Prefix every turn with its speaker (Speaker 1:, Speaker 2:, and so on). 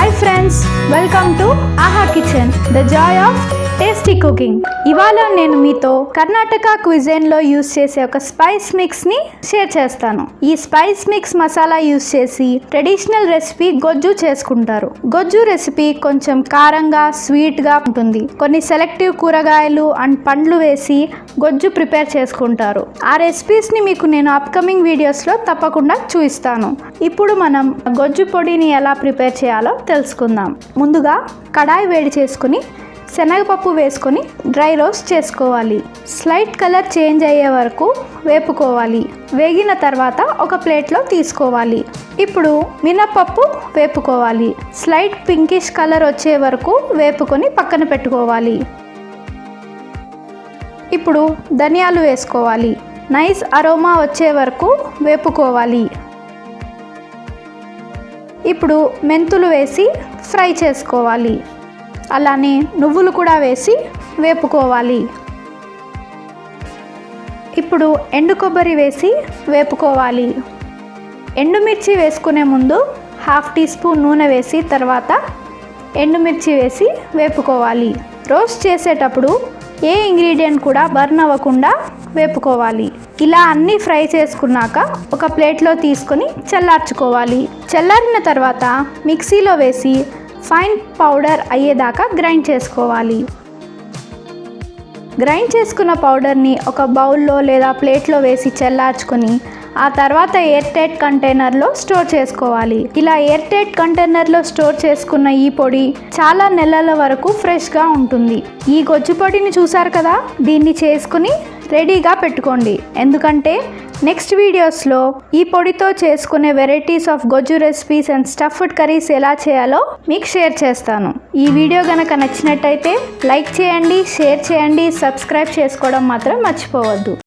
Speaker 1: Hi friends, welcome to Aaha Kitchen, the joy of tasty cooking. ఇవాళ నేను మీతో కర్ణాటక క్విజైన్ లో యూస్ చేసే ఒక స్పైస్ మిక్స్ ని షేర్ చేస్తాను. ఈ స్పైస్ మిక్స్ మసాలా యూస్ చేసి ట్రెడిషనల్ రెసిపీ గొజ్జు చేసుకుంటారు. గొజ్జు రెసిపీ కొంచెం కారంగా స్వీట్ గా ఉంటుంది. కొన్ని సెలెక్టివ్ కూరగాయలు అండ్ పండ్లు వేసి గొజ్జు ప్రిపేర్ చేసుకుంటారు. ఆ రెసిపీస్ ని మీకు నేను అప్కమింగ్ వీడియోస్ లో తప్పకుండా చూపిస్తాను. ఇప్పుడు మనం గొజ్జు పొడిని ఎలా ప్రిపేర్ చేయాలో తెలుసుకుందాం. ముందుగా కడాయి వేడి చేసుకుని శనగపప్పు వేసుకొని డ్రై రోస్ట్ చేసుకోవాలి. స్లైట్ కలర్ చేంజ్ అయ్యే వరకు వేపుకోవాలి. వేగిన తర్వాత ఒక ప్లేట్లో తీసుకోవాలి. ఇప్పుడు మినపప్పు వేపుకోవాలి. స్లైట్ పింకిష్ కలర్ వచ్చే వరకు వేపుకొని పక్కన పెట్టుకోవాలి. ఇప్పుడు ధనియాలు వేసుకోవాలి. నైస్ అరోమా వచ్చే వరకు వేపుకోవాలి. ఇప్పుడు మెంతులు వేసి ఫ్రై చేసుకోవాలి. అలానే నువ్వులు కూడా వేసి వేపుకోవాలి. ఇప్పుడు ఎండు కొబ్బరి వేసి వేపుకోవాలి. ఎండుమిర్చి వేసుకునే ముందు 1/2 టీ స్పూన్ నూనె వేసి తర్వాత ఎండుమిర్చి వేసి వేపుకోవాలి. రోస్ట్ చేసేటప్పుడు ఏ ఇంగ్రీడియంట్ కూడా బర్న్ అవ్వకుండా వేపుకోవాలి. ఇలా అన్నీ ఫ్రై చేసుకున్నాక ఒక ప్లేట్లో తీసుకొని చల్లార్చుకోవాలి. చల్లారిన తర్వాత మిక్సీలో వేసి ఫైన్ పౌడర్ అయ్యేదాకా గ్రైండ్ చేసుకోవాలి. గ్రైండ్ చేసుకున్న పౌడర్ని ఒక బౌల్లో లేదా ప్లేట్లో వేసి చల్లార్చుకొని ఆ తర్వాత ఎయిర్ టైట్ కంటైనర్లో స్టోర్ చేసుకోవాలి. ఇలా ఎయిర్ టైట్ కంటైనర్లో స్టోర్ చేసుకున్న ఈ పొడి చాలా నెలల వరకు ఫ్రెష్గా ఉంటుంది. ఈ గొజ్జు పొడిని చూసారు కదా, దీన్ని చేసుకుని రెడీగా పెట్టుకోండి. ఎందుకంటే నెక్స్ట్ వీడియోస్లో ఈ పొడితో చేసుకునే వెరైటీస్ ఆఫ్ గొజ్జు రెసిపీస్ అండ్ స్టఫ్డ్ కర్రీస్ ఎలా చేయాలో మీకు షేర్ చేస్తాను. ఈ వీడియో కనుక నచ్చినట్టయితే లైక్ చేయండి, షేర్ చేయండి, సబ్స్క్రైబ్ చేసుకోవడం మాత్రం మర్చిపోవద్దు.